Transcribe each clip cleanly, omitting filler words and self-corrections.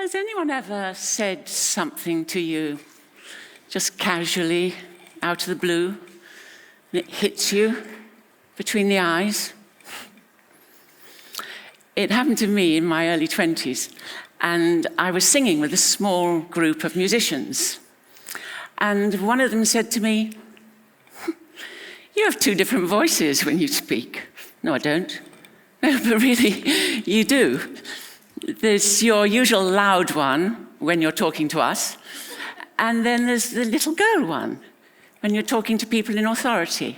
Has anyone ever said something to you just casually, out of the blue, and it hits you between the eyes? It happened to me in my early 20s, and I was singing with a small group of musicians. And one of them said to me, "You have two different voices when you speak." No, I don't. No, but really, you do. There's your usual loud one when you're talking to us, and then there's the little girl one when you're talking to people in authority.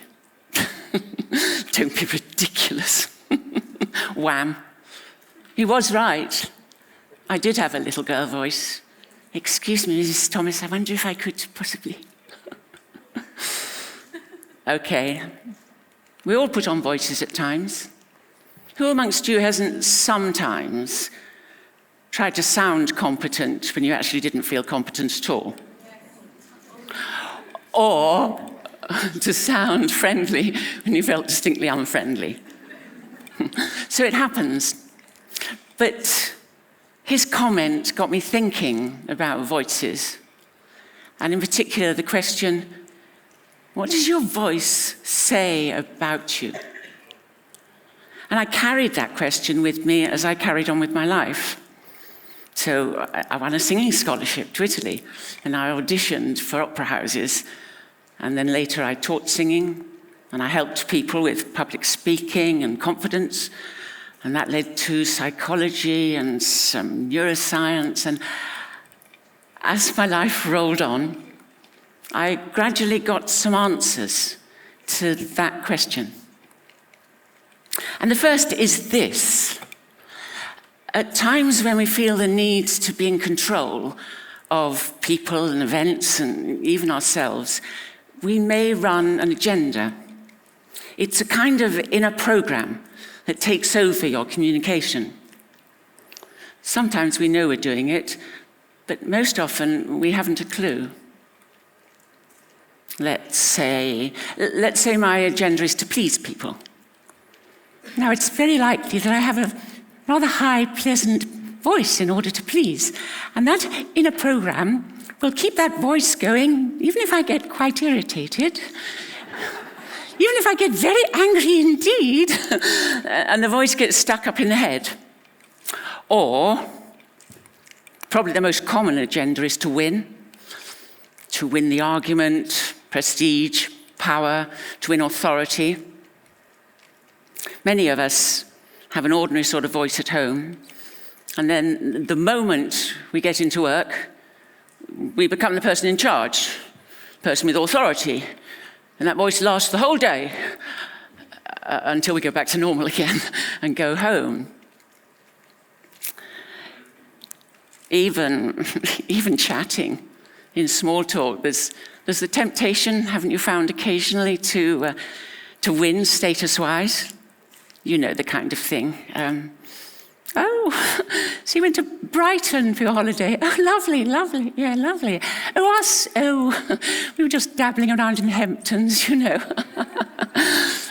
Don't be ridiculous. Wham. He was right. I did have a little girl voice. "Excuse me, Mrs. Thomas, I wonder if I could possibly..." Okay. We all put on voices at times. Who amongst you hasn't sometimes tried to sound competent when you actually didn't feel competent at all? Or to sound friendly when you felt distinctly unfriendly? So it happens. But his comment got me thinking about voices, and in particular the question, what does your voice say about you? And I carried that question with me as I carried on with my life. So I won a singing scholarship to Italy, and I auditioned for opera houses, and then later I taught singing, and I helped people with public speaking and confidence, and that led to psychology and some neuroscience. And as my life rolled on, I gradually got some answers to that question. And the first is this. At times when we feel the need to be in control of people and events and even ourselves, we may run an agenda. It's a kind of inner program that takes over your communication. Sometimes we know we're doing it, but most often we haven't a clue. Let's say my agenda is to please people. Now, it's very likely that I have a rather high, pleasant voice in order to please, and that inner program will keep that voice going, even if I get quite irritated, even if I get very angry indeed, and the voice gets stuck up in the head. Or, probably the most common agenda is to win the argument, prestige, power, to win authority. Many of us have an ordinary sort of voice at home, and then the moment we get into work, we become the person in charge, the person with authority, and that voice lasts the whole day until we go back to normal again and go home. Even chatting in small talk, there's the temptation, haven't you found occasionally, to win status-wise? You know the kind of thing. So you went to Brighton for your holiday. Oh, lovely, lovely, yeah, lovely. Oh, us? Oh, we were just dabbling around in Hamptons, you know.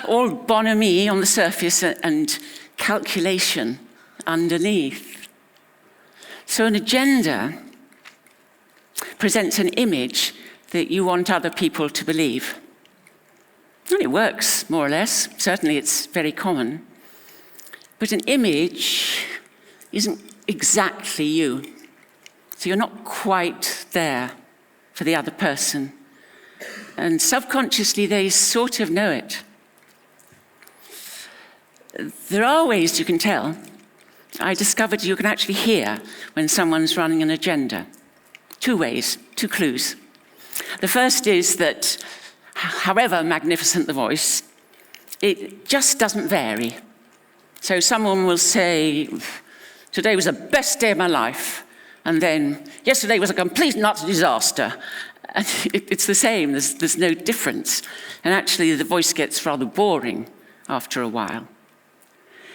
All bonhomie on the surface and calculation underneath. So an agenda presents an image that you want other people to believe. And it works, more or less. Certainly it's very common. But an image isn't exactly you. So you're not quite there for the other person. And subconsciously, they sort of know it. There are ways you can tell. I discovered you can actually hear when someone's running an agenda. 2 ways, 2 clues. The first is that however magnificent the voice, it just doesn't vary. So someone will say, "Today was the best day of my life," and then, "Yesterday was a complete and utter disaster." And it's the same, there's no difference. And actually the voice gets rather boring after a while.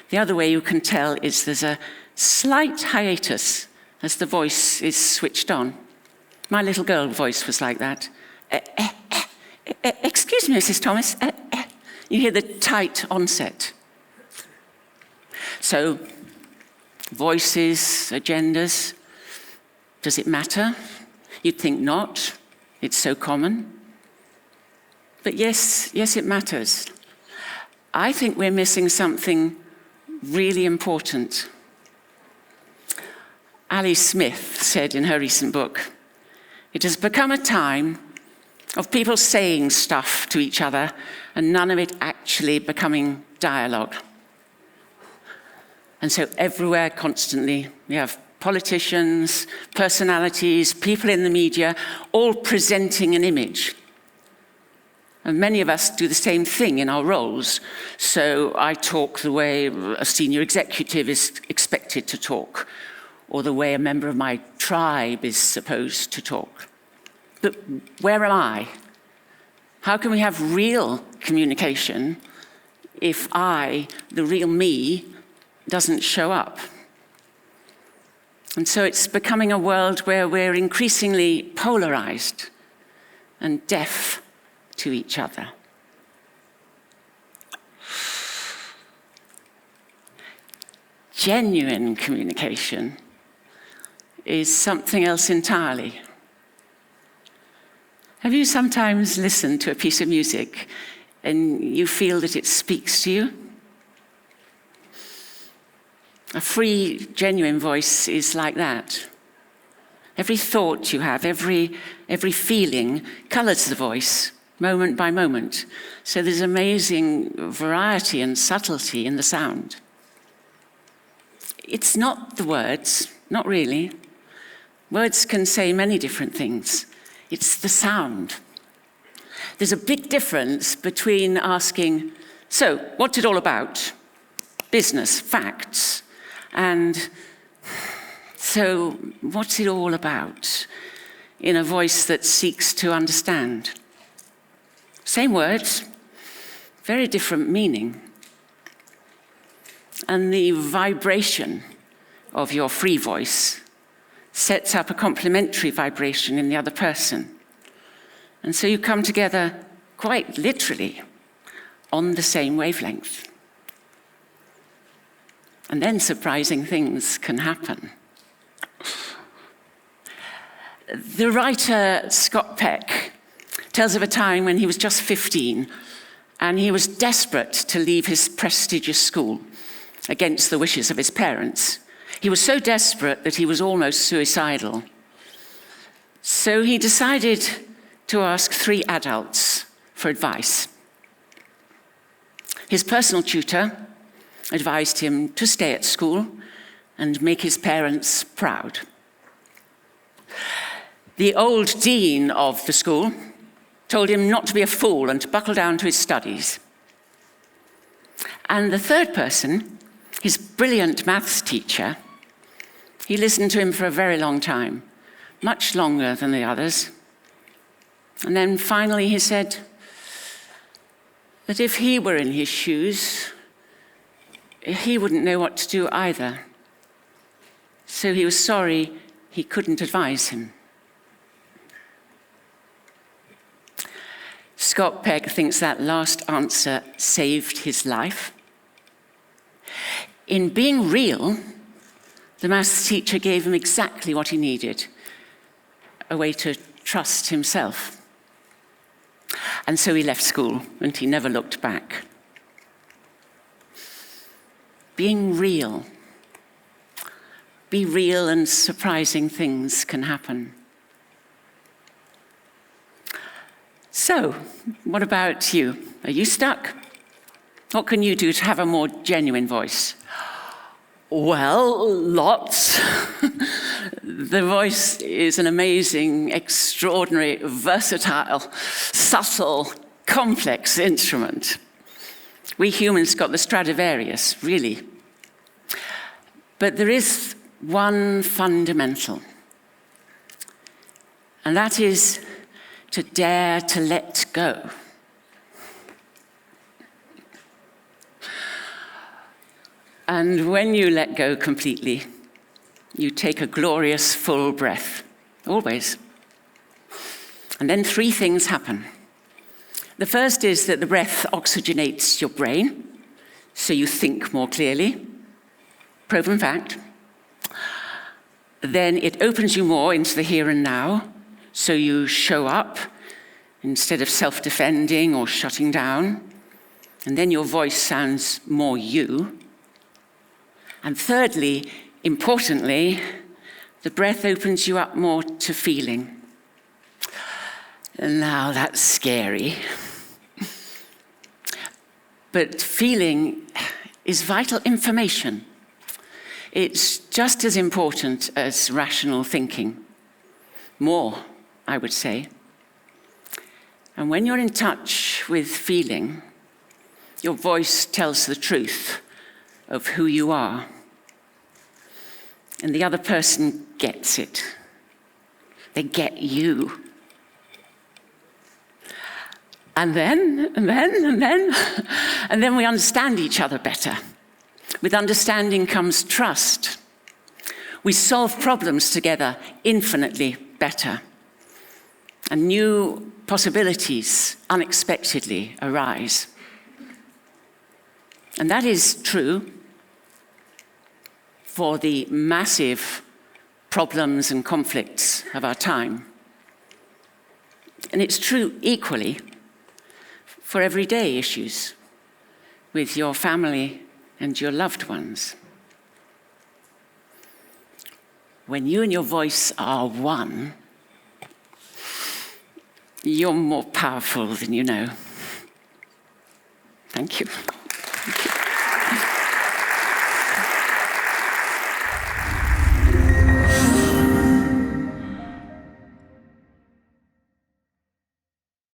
The other way you can tell is there's a slight hiatus as the voice is switched on. My little girl voice was like that. "Excuse me, Mrs. Thomas." You hear the tight onset. So, voices, agendas, Does it matter? You'd think not. It's so common. But yes, it matters. I think we're missing something really important. Ali Smith said in her recent book, "It has become a time of people saying stuff to each other and none of it actually becoming dialogue." And so everywhere, constantly, we have politicians, personalities, people in the media, all presenting an image. And many of us do the same thing in our roles. So I talk the way a senior executive is expected to talk, or the way a member of my tribe is supposed to talk. But where am I? How can we have real communication if I, the real me, doesn't show up? And so it's becoming a world where we're increasingly polarized and deaf to each other. Genuine communication is something else entirely. Have you sometimes listened to a piece of music and you feel that it speaks to you? A free, genuine voice is like that. Every thought you have, every feeling colours the voice, moment by moment. So there's amazing variety and subtlety in the sound. It's not the words, not really. Words can say many different things. It's the sound. There's a big difference between asking, "So, what's it all about?" Business, facts. And "So, what's it all about?" in a voice that seeks to understand. Same words, very different meaning. And the vibration of your free voice sets up a complementary vibration in the other person. And so you come together quite literally on the same wavelength. And then surprising things can happen. The writer Scott Peck tells of a time when he was just 15 and he was desperate to leave his prestigious school against the wishes of his parents. He was so desperate that he was almost suicidal. So he decided to ask 3 adults for advice. His personal tutor advised him to stay at school and make his parents proud. The old dean of the school told him not to be a fool and to buckle down to his studies. And the third person, his brilliant maths teacher, he listened to him for a very long time, much longer than the others. And then finally he said that if he were in his shoes, he wouldn't know what to do either. So he was sorry he couldn't advise him. Scott Peck thinks that last answer saved his life. In being real, the maths teacher gave him exactly what he needed, a way to trust himself. And so he left school and he never looked back. Being real. Be real and surprising things can happen. So, what about you? Are you stuck? What can you do to have a more genuine voice? Well, lots. The voice is an amazing, extraordinary, versatile, subtle, complex instrument. We humans got the Stradivarius, really. But there is one fundamental, and that is to dare to let go. And when you let go completely, you take a glorious full breath, always. And then 3 things happen. The first is that the breath oxygenates your brain, so you think more clearly. Proven fact. then it opens you more into the here and now, so you show up instead of self-defending or shutting down. And then your voice sounds more you. And thirdly, importantly, the breath opens you up more to feeling. And now that's scary. But feeling is vital information. It's just as important as rational thinking. More, I would say. And when you're in touch with feeling, your voice tells the truth of who you are. And the other person gets it. They get you. And then we understand each other better. With understanding comes trust. We solve problems together infinitely better. And new possibilities unexpectedly arise. And that is true for the massive problems and conflicts of our time. And it's true equally for everyday issues with your family and your loved ones. When you and your voice are one, you're more powerful than you know. Thank you.